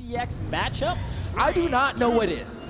BCX matchup? I do not know what is.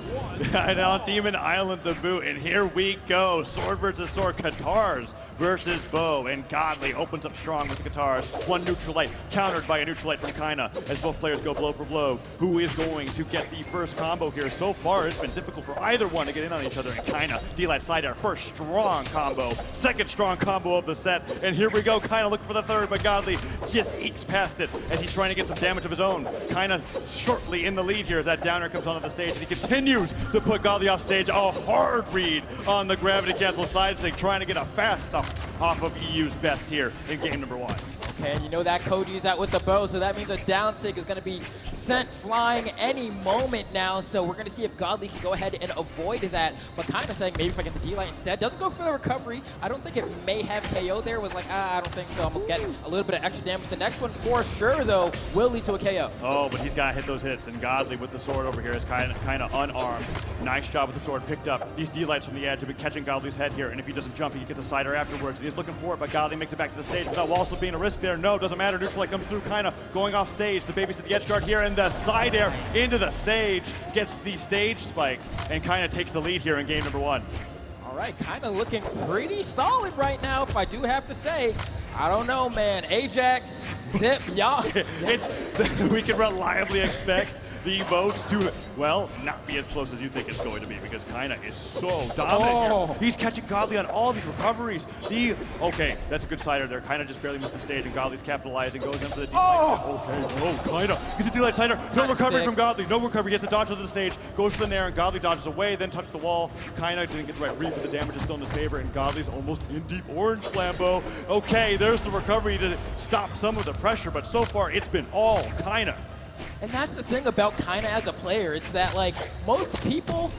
And on Demon Island to boot, and here we go. Sword versus sword, Katars versus Bow, and Godly opens up strong with the Katars. One neutral light countered by a neutral light from Kyna as both players go blow for blow. Who is going to get the first combo here? So far, it's been difficult for either one to get in on each other, and Kyna, D-Light side air, first strong combo, second strong combo of the set, and here we go. Kyna looking for the third, but Godly just ekes past it as he's trying to get some damage of his own. Kyna shortly in the lead here as that downer comes onto the stage, and he continues to put Godly off stage. A hard read on the gravity cancel side stick, trying to get a fast stuff off of EU's best here in game number 1. Okay, and you know that Koji's out with the bow, so that means a down sig is going to be sent flying any moment now. So we're going to see if Godly can go ahead and avoid that. But kind of saying maybe if I get the D-Light instead. Doesn't go for the recovery. I don't think it may have KO there. Was like, I don't think so. I'm going to get a little bit of extra damage. The next one for sure, though, will lead to a KO. Oh, but he's got to hit those hits. And Godly with the sword over here is kind of unarmed. Nice job with the sword. Picked up these D-Lights from the edge have been catching Godly's head here. And if he doesn't jump, he can get the cider afterwards. And he's looking for it, but Godly makes it back to the stage without also being a risk there. No, doesn't matter. Neutral light comes through, Kyna going off stage. The baby's at the edge guard here, and the side air into the sage gets the stage spike, and Kyna takes the lead here in game number 1. All right, kind of looking pretty solid right now, if I do have to say. I don't know, man. Ajax, Zip, y'all. We can reliably expect the votes to, well, not be as close as you think it's going to be, because Kyna is so dominant here. He's catching Godly on all these recoveries. Okay, that's a good cider there. Kyna just barely missed the stage, and Godly's capitalizing, goes in for the D-Light. Kyna gets the D-Light cider. No recovery from Godly. No recovery. Gets the dodge to the stage, goes for the nair, and Godly dodges away, then touches the wall. Kyna didn't get the right read, but the damage is still in his favor, and Godly's almost in deep orange flambeau. Okay, there's the recovery to stop some of the pressure, but so far it's been all Kyna. And that's the thing about Kyna as a player. It's that, like, most people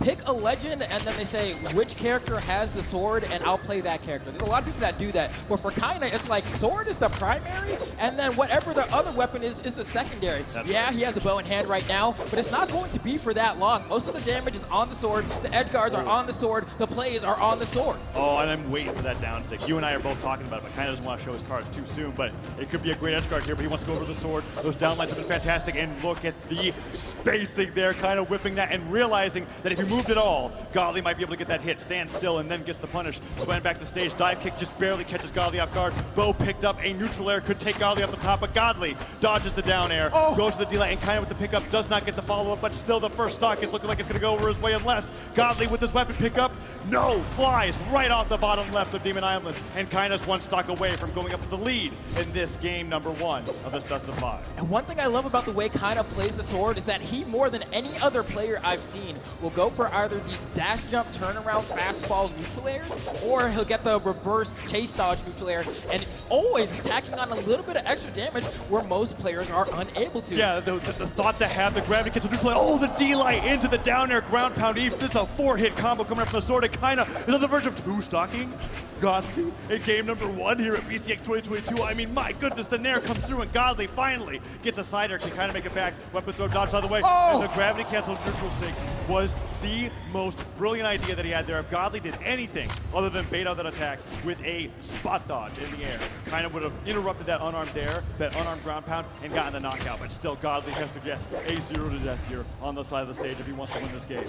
pick a legend and then they say, which character has the sword, and I'll play that character. There's a lot of people that do that. But for Kyna, it's like sword is the primary, and then whatever the other weapon is the secondary. Yeah, he has a bow in hand right now, but it's not going to be for that long. Most of the damage is on the sword, the edge guards are on the sword, the plays are on the sword. Oh, and I'm waiting for that down stick. You and I are both talking about it, but Kyna doesn't want to show his cards too soon, but it could be a great edge guard here, but he wants to go over the sword. Those downlights have been fantastic, and look at the spacing there, Kyna whipping that and realizing that if he moved at all, Godly might be able to get that hit, stand still, and then gets the punish. Swing back to stage, dive kick just barely catches Godly off guard. Bow picked up a neutral air, could take Godly off the top, but Godly dodges the down air, goes to the D-Light, and Kyna with the pickup does not get the follow-up, but still the first stock is looking like it's going to go over his way, unless Godly with this weapon pickup, no, flies right off the bottom left of Demon Island, and Kyna's one stock away from going up to the lead in this game number 1 of this best of 5. And one thing I love about the way Kyna plays the sword is that he, more than any other player I've seen, will go for either these dash jump, turnaround, fastball neutral airs, or he'll get the reverse chase dodge neutral air, and always is tacking on a little bit of extra damage where most players are unable to. Yeah, the thought to have the gravity cancel neutral air, the D-Light into the down air ground pound. It's a 4-hit combo coming up from the sword, and Kyna is on the verge of 2-stocking Godly in game number 1 here at BCX 2022. I mean, my goodness, the nair comes through, and Godly finally gets a cider, can kind of make it back. Weapon throw dodge out of the way, and the gravity cancel neutral sync was the most brilliant idea that he had there. If Godly did anything other than bait out that attack with a spot dodge in the air, kind of would have interrupted that unarmed air, that unarmed ground pound, and gotten the knockout. But still, Godly has to get a 0 to death here on the side of the stage if he wants to win this game.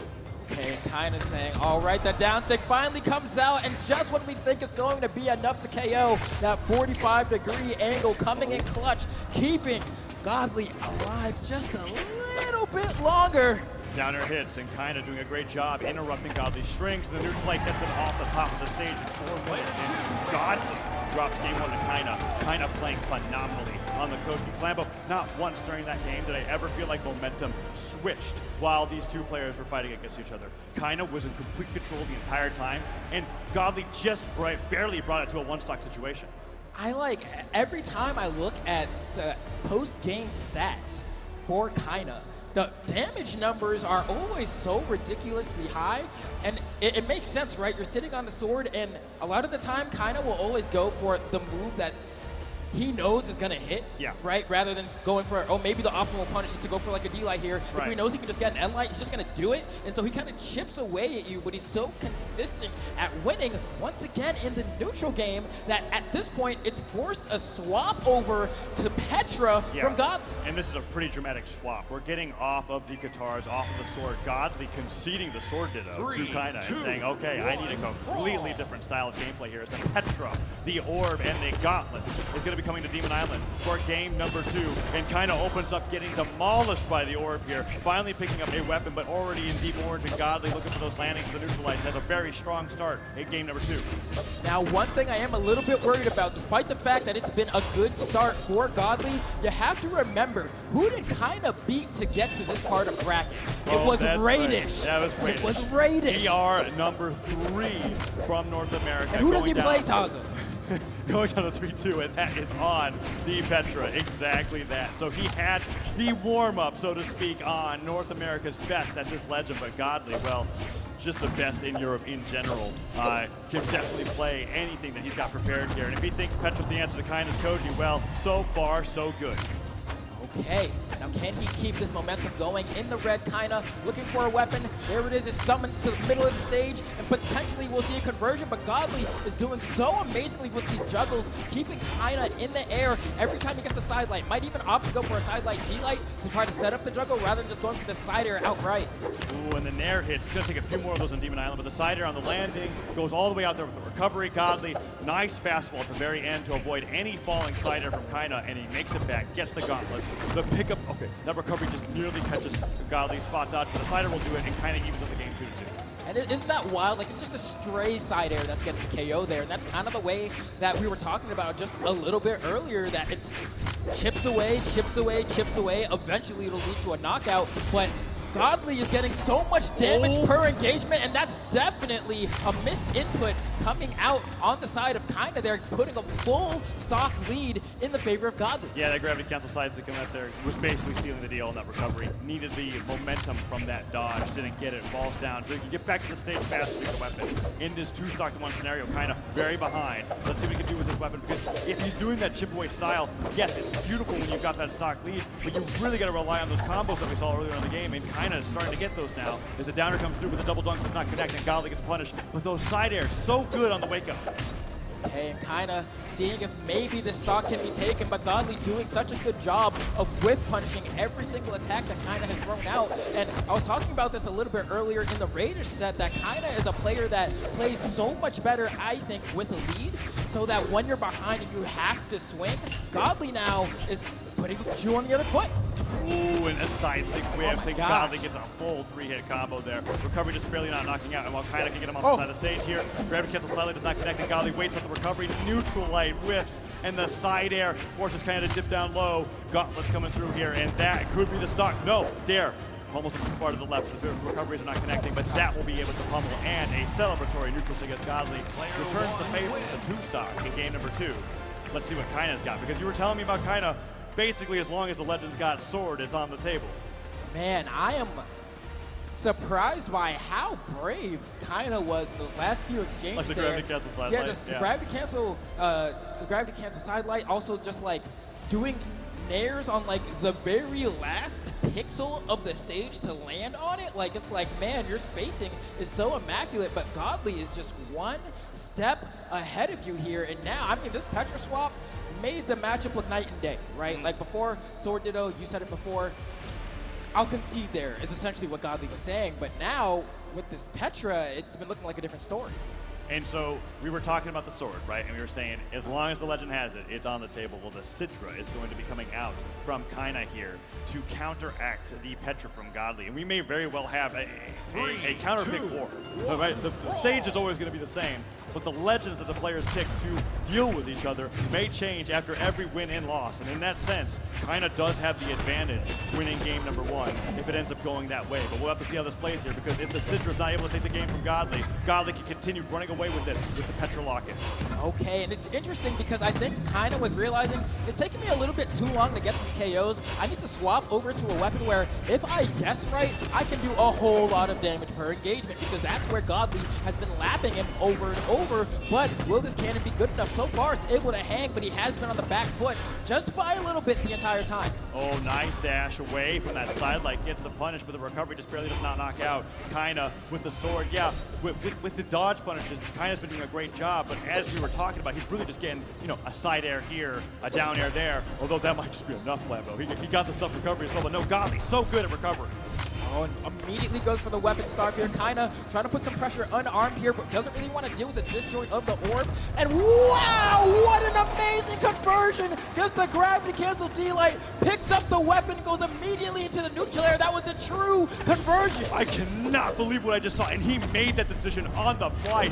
Okay, kind of saying, all right, the down stick finally comes out, and just when we think it's going to be enough to KO, that 45-degree angle coming in clutch, keeping Godly alive just a little bit longer. Down air hits, and Kyna doing a great job interrupting Godly's strings. The neutral light gets it off the top of the stage in 4 minutes, and Godly drops game 1 to Kyna. Kyna playing phenomenally on the Koji Flambeau. Not once during that game did I ever feel like momentum switched while these two players were fighting against each other. Kyna was in complete control the entire time, and Godly just barely brought it to a 1-stock situation. Every time I look at the post-game stats for Kyna, the damage numbers are always so ridiculously high, and it makes sense, right? You're sitting on the sword, and a lot of the time, Kyna will always go for the move that he knows is going to hit, right? Rather than going for, oh, maybe the optimal punish is to go for like a D-Light here. If he knows he can just get an N-Light, he's just going to do it. And so he kind of chips away at you, but he's so consistent at winning once again in the neutral game that at this point, it's forced a swap over to Petra from Godly. And this is a pretty dramatic swap. We're getting off of the guitars, off of the sword. Godly conceding the sword ditto to Kyna and saying, okay, I need a completely different style of gameplay here. As the Petra, the Orb, and the Gauntlets is going to be coming to Demon Island for game number 2. And Kyna opens up getting demolished by the Orb here, finally picking up a weapon, but already in deep orange, and Godly looking for those landings. The neutralize has a very strong start in game number 2. Now, one thing I am a little bit worried about, despite the fact that it's been a good start for Godly, you have to remember, who did Kyna beat to get to this part of bracket? It was Radish. That was Radish. It was Radish. PR number 3 from North America. And who does he play, Taza? Going down to 3-2, and that is on the Petra. Exactly that. So he had the warm-up, so to speak, on North America's best at this legend, but Godly, well, just the best in Europe in general. Can definitely play anything that he's got prepared here. And if he thinks Petra's the answer to Kyna's Koji, well, so far, so good. Okay, now can he keep this momentum going in the red? Kyna looking for a weapon. There it is. It summons to the middle of the stage, and potentially we'll see a conversion, but Godly is doing so amazingly with these juggles, keeping Kyna in the air every time he gets a side light. Might even opt to go for a side light D-Light to try to set up the juggle rather than just going for the side air outright. Ooh, and the Nair hits. It's going to take a few more of those on Demon Island, but the side air on the landing goes all the way out there with the recovery. Godly, nice fastball at the very end to avoid any falling side air from Kyna, and he makes it back, gets the gauntlets. The pickup, okay, that recovery just nearly catches Godly spot dodge, but the side air will do it, and Kyna evens up the game 2-2. And isn't that wild? Like, it's just a stray side air that's getting the KO there, and that's kind of the way that we were talking about just a little bit earlier, that it's chips away, chips away, chips away. Eventually, it'll lead to a knockout, but Godly is getting so much damage per engagement, and that's definitely a missed input coming out on the side of Kyna there, putting a full stock lead in the favor of Godly. Yeah, that gravity cancel side stick coming out there was basically sealing the deal on that recovery. Needed the momentum from that dodge, didn't get it, falls down. So he can get back to the stage fast with the weapon. In this 2-stock-to-1 scenario, Kyna very behind. Let's see what he can do with his weapon, because if he's doing that chip away style, yes, it's beautiful when you've got that stock lead, but you really got to rely on those combos that we saw earlier in the game, and Kyna is starting to get those now. As the downer comes through with the double dunk, does not connect, and Godly gets punished. But those side airs, so good on the wake up. Okay, and Kyna seeing if maybe this stock can be taken, but Godly doing such a good job of whip punching every single attack that Kyna has thrown out. And I was talking about this a little bit earlier in the Raiders set, that Kyna is a player that plays so much better, I think, with a lead, so that when you're behind and you have to swing, Godly now is putting the shoe on the other foot. Ooh, and a side stick whip. So Godly gets a full 3-hit combo there. Recovery just barely not knocking out, and while Kyna can get him off the side of the stage here, gravity cancel slightly does not connect, and Godly waits on the recovery. Neutral light whiffs, and the side air forces Kyna to dip down low. Gauntlets coming through here, and that could be the stock. No, Dare. Almost too far to the left. The recoveries are not connecting, but that will be able to pummel, and a celebratory neutral against Godly returns the favor to 2-stock in game number 2. Let's see what Kyna's got, because you were telling me about Kyna. Basically, as long as the Legend's got sword, it's on the table. Man, I am surprised by how brave Kyna was in those last few exchanges. Like the gravity cancel side light. The gravity cancel side light. Also, just like doing nairs on like the very last pixel of the stage to land on it. Like, it's like, man, your spacing is so immaculate, but Godly is just one step ahead of you here. And now, I mean, this Petra swap made the matchup look night and day, right? Like before, Sword Ditto, you said it before, I'll concede there is essentially what Godly was saying, but now with this Petra, it's been looking like a different story. And so we were talking about the sword, right? And we were saying, as long as the Legend has it, it's on the table. Well, the Citra is going to be coming out from Kyna here to counteract the Petra from Godly. And we may very well have a counter-pick war, right? The stage is always going to be the same, but the legends that the players pick to deal with each other may change after every win and loss. And in that sense, Kyna does have the advantage winning game number 1 if it ends up going that way. But we'll have to see how this plays here, because if the Citra is not able to take the game from Godly, Godly can continue running away with it with the Petra locket. Okay, and it's interesting because I think Kyna was realizing it's taking me me a little bit too long to get these KOs. I need to swap over to a weapon where if I guess right, I can do a whole lot of damage per engagement, because that's where Godly has been lapping him over and over. But will this cannon be good enough? So far, it's able to hang, but he has been on the back foot just by a little bit the entire time. Oh, nice dash away from that side light, gets the punish, but the recovery just barely does not knock out. Kyna with the sword, yeah, with the dodge punishes, Kyna's been doing a great job, but as we were talking about, he's really just getting, you know, a side air here, a down air there, although that might just be enough, Lambo. He got the stuff recovery as well, but no, Godly so good at recovery. Oh, and immediately goes for the weapon starve here. Kyna trying to put some pressure unarmed here, but doesn't really want to deal with the disjoint of the orb. And wow, what an amazing conversion! Gets the gravity cancel D-Light, picks up the weapon, goes immediately into the neutral air. That was a true conversion. I cannot believe what I just saw, and he made that decision on the fly.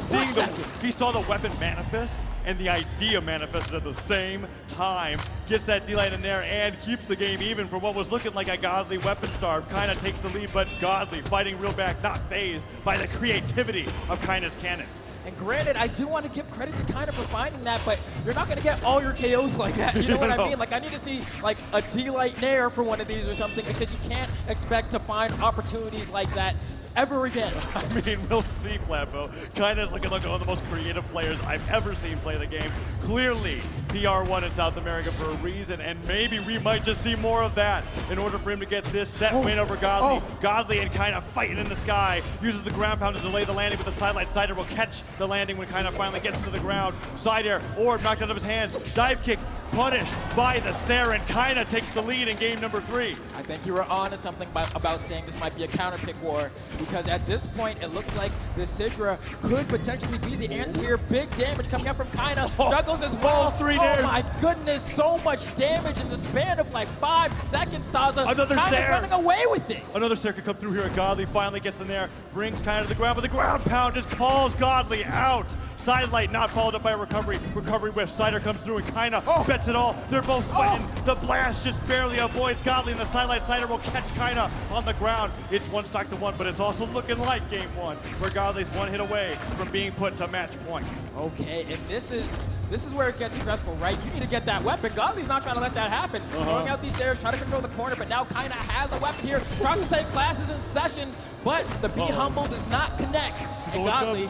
He saw the weapon manifest, and the idea manifested at the same time. Gets that D-Light in there and keeps the game even for what was looking like a Godly weapon starve. Kyna takes the lead, but Godly fighting real back, not phased by the creativity of Kyna's cannon. And granted, I do want to give credit to Kyna for finding that, but you're not going to get all your KOs like that. You know what I mean? Like, I need to see like a D-Light Nair for one of these or something, because you can't expect to find opportunities like that ever again. I mean, we'll see, Flambo. Kyna's looking like one of the most creative players I've ever seen play the game. Clearly, PR1 in South America for a reason, and maybe we might just see more of that in order for him to get this set win over Godly. Godly and Kyna fighting in the sky, uses the ground pound to delay the landing with the side light. Sider will catch the landing when Kyna finally gets to the ground. Side air, orb knocked out of his hands. Dive kick, punished by the Saren. Kyna takes the lead in game number 3. I think you were on to something about saying this might be a counter pick war, because at this point, it looks like the Sidra could potentially be the answer here. Big damage coming up from Kyna. Juggles as well. Oh my goodness, so much damage in the span of like 5 seconds, Taza. Another Kyna's running away with it. Another Sare could come through here. Godly finally gets in there, brings Kyna to the ground, but the ground pound just calls Godly out. Side light not followed up by a recovery. Recovery whiff. Sider comes through and Kyna bets it all. They're both sweating. The blast just barely avoids Godly, and the side light. Sider will catch Kyna on the ground. It's 1 stock to 1, but it's also looking like game 1, where Godly's 1 hit away from being put to match point. Okay, and this is where it gets stressful, right? You need to get that weapon. Godly's not trying to let that happen. Throwing out these stairs, trying to control the corner, but now Kyna has a weapon here. Cross the same classes in session, but the Be Humble does not connect. And Godly...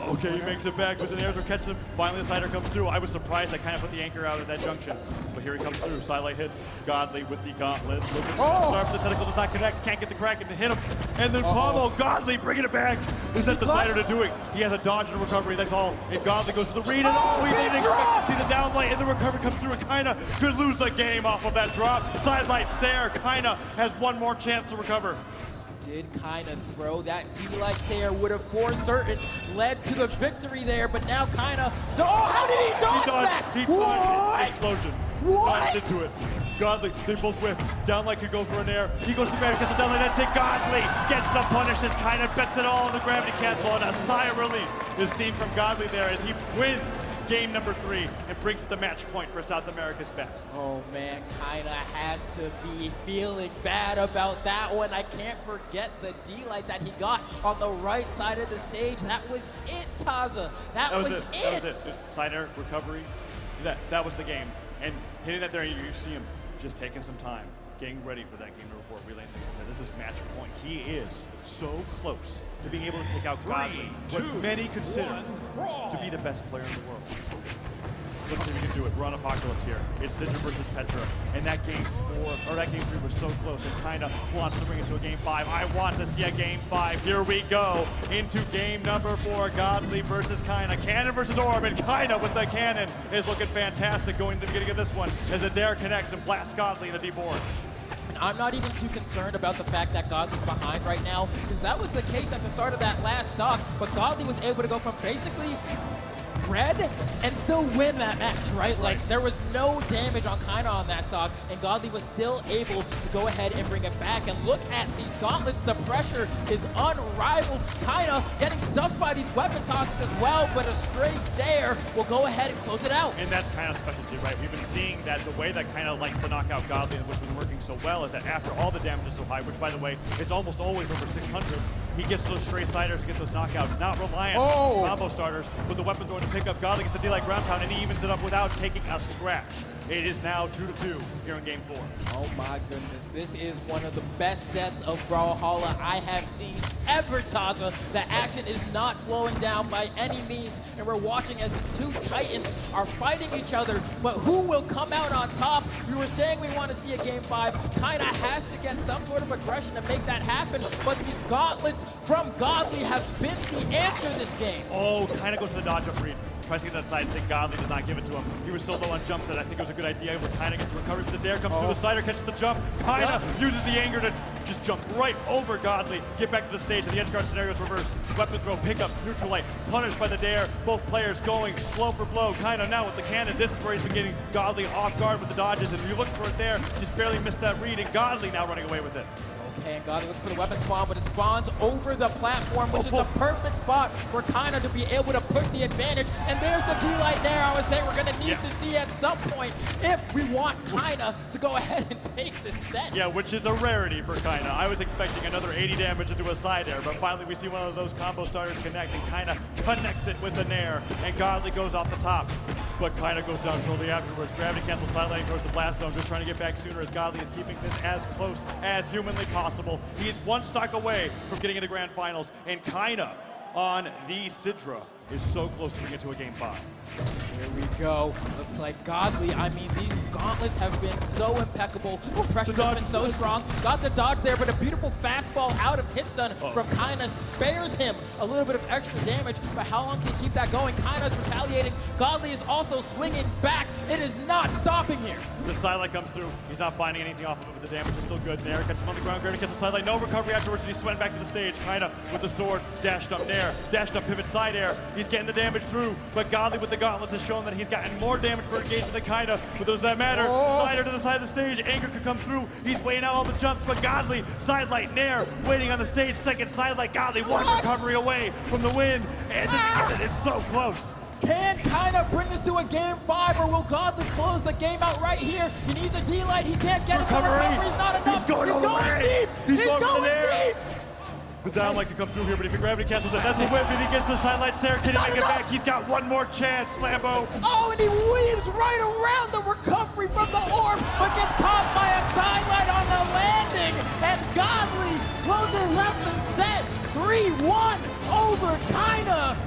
Okay, he makes it back with an air to catch him. Finally, the Sider comes through. I was surprised I kind of put the anchor out at that junction. But here he comes through. Sidelight hits Godly with the gauntlets. Looking for the tentacle does not connect. Can't get the crack and hit him. And then Pommel, Godly bringing it back. He sent the Sider to do it. He has a dodge and a recovery. That's all. And Godly goes to the read. And we didn't expect to see the downlight. And the recovery comes through. And Kyna could lose the game off of that drop. Sidelight Sare. Kyna has 1 more chance to recover. Did Kyna throw that D-Light Sayer would have for certain led to the victory there, but now Kyna, how did he dodge that? He dodged the explosion. Dodged into it. Godly, they both whiff. Downlight could go for an air. He goes to the back, gets the downlight, that's it. Godly gets the punish as Kyna bets it all on the gravity cancel, and a sigh of relief is seen from Godly there as he wins game number 3 and brings it to match point for South America's best. Oh man, Kyna has to be feeling bad about that one. I can't forget the D-Light that he got on the right side of the stage. That was it, Taza. That was it. That was it. Sider, recovery. That was the game. And hitting that there, you see him just taking some time, getting ready for that game number 4, realizing that this is match point. He is so close to being able to take out Godly, what many consider to be the best player in the world. Let's see if we can do it. We're on Apocalypse here. It's Sidra versus Petra. And that game 4, or that game 3 was so close, and Kyna wants to bring it to a game 5. I want to see a game 5. Here we go into game number 4. Godly versus Kyna. Cannon versus Orb, and Kyna with the cannon is looking fantastic going to the beginning of this one as Adair connects and blasts Godly in the deep orange. I'm not even too concerned about the fact that Godly's behind right now, because that was the case at the start of that last stock, but Godly was able to go from basically red and still win that match, right? Like, there was no damage on Kyna on that stock, and Godly was still able to go ahead and bring it back. And look at these gauntlets. The pressure is unrivaled. Kyna getting stuffed by these weapon tosses as well, but a stray Sayer will go ahead and close it out. And that's Kyna's specialty, right? We've been seeing that the way that Kyna likes to knock out Godly, which has been working so well, is that after all the damage is so high, which, by the way, is almost always over 600, he gets those stray Siders to get those knockouts, not reliant on combo starters, with the weapon going to pick up. Godly gets the D-Light ground pound, and he evens it up without taking a scratch. It is now 2-2 here in Game 4. Oh my goodness, this is one of the best sets of Brawlhalla I have seen ever, Taza. The action is not slowing down by any means, and we're watching as these two titans are fighting each other, but who will come out on top? We were saying we want to see a Game 5. Kyna has to get some sort of aggression to make that happen, but these gauntlets from Godly have been the answer this game. Oh, Kyna goes for the dodge up read. Tries to get that side stick. Godly does not give it to him. He was so low on jumps that I think it was a good idea. Where Kyna gets the recovery for the dare, comes through the sider, catches the jump. Kyna uses the anger to just jump right over Godly, get back to the stage, and the edge guard scenario is reversed. Weapon throw, pick up, neutral light, punished by the dare. Both players going blow for blow. Kyna now with the cannon. This is where he's been getting Godly off guard with the dodges, and you look for it there, just barely missed that read, and Godly now running away with it. And Godly looking for the weapon spawn, but it spawns over the platform, which is the perfect spot for Kyna to be able to push the advantage. And there's the D-Light there. I was saying we're going to need to see at some point if we want Kyna to go ahead and take the set. Yeah, which is a rarity for Kyna. I was expecting another 80 damage into a side air, but finally we see one of those combo starters connect, and Kyna connects it with the nair, and Godly goes off the top. But Kyna goes down shortly afterwards. Gravity cancel sidelining towards the blast zone, just trying to get back sooner as Godly is keeping this as close as humanly possible. He is one stock away from getting into grand finals, and Kyna on the Sidra is so close to bringing it to a Game 5. Here we go. Looks like Godly. I mean, these gauntlets have been so impeccable. Pressure has been so strong. Got the dodge there, but a beautiful fastball out of hit stun from Kyna spares him a little bit of extra damage. But how long can he keep that going? Kyna's retaliating. Godly is also swinging back. It is not stopping here. The sidelight comes through. He's not finding anything off of it, but the damage is still good. Nair gets him on the ground. Gravity gets the sidelight. No recovery afterwards, and he's sweating back to the stage. Kyna with the sword. Dashed up Nair. Dashed up pivot side air. He's getting the damage through, but Godly with the gauntlets has shown that he's gotten more damage per engagement than Kyna, but does that matter? Slider to the side of the stage, anger could come through, he's weighing out all the jumps, but Godly, sidelight, Nair, waiting on the stage, second sidelight, Godly, one recovery away from the win, and it's so close. Can Kyna bring this to a Game 5, or will Godly close the game out right here? He needs a D-Light, he can't get it, the recovery's not enough. He's going all the way. Deep. He's going deep. The down like to come through here, but if he gravity cancels it, that's the whip, and he gets the sidelight. Sarah, can he make it back? He's got one more chance, Lambo. Oh, and he weaves right around the recovery from the orb, but gets caught by a sidelight on the landing, and Godly closes out the set. 3-1 over Kyna.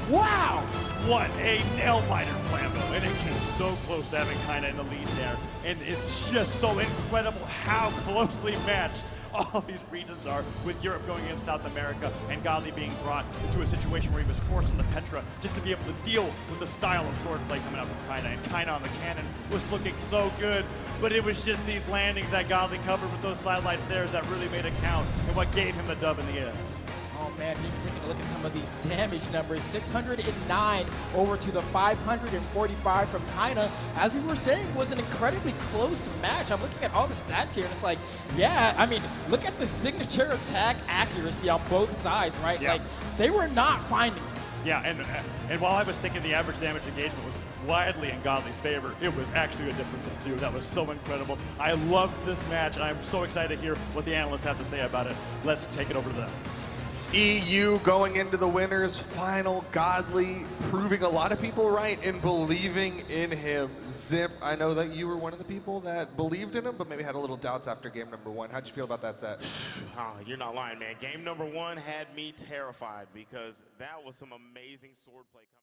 Wow. What a nail-biter, Flambo, and it came so close to having Kyna in the lead there, and it's just so incredible how closely matched all these regions are, with Europe going against South America and Godly being brought into a situation where he was forced on the Petra just to be able to deal with the style of swordplay coming out from Kyna. And Kyna on the cannon was looking so good, but it was just these landings that Godly covered with those sidelight stairs that really made it count and what gave him the dub in the end. Oh man, even taking a look at some of these damage numbers, 609 over to the 545 from Kyna. As we were saying, was an incredibly close match. I'm looking at all the stats here, and it's like, yeah, I mean, look at the signature attack accuracy on both sides, right? Yeah. Like, they were not finding it. Yeah, and while I was thinking the average damage engagement was widely in Godly's favor, it was actually a difference of 2. That was so incredible. I loved this match, and I'm so excited to hear what the analysts have to say about it. Let's take it over to them. EU going into the winners final, Godly proving a lot of people right and believing in him. Zip, I know that you were one of the people that believed in him, but maybe had a little doubts after game number 1. How'd you feel about that set? You're not lying, man. Game number 1 had me terrified because that was some amazing swordplay coming.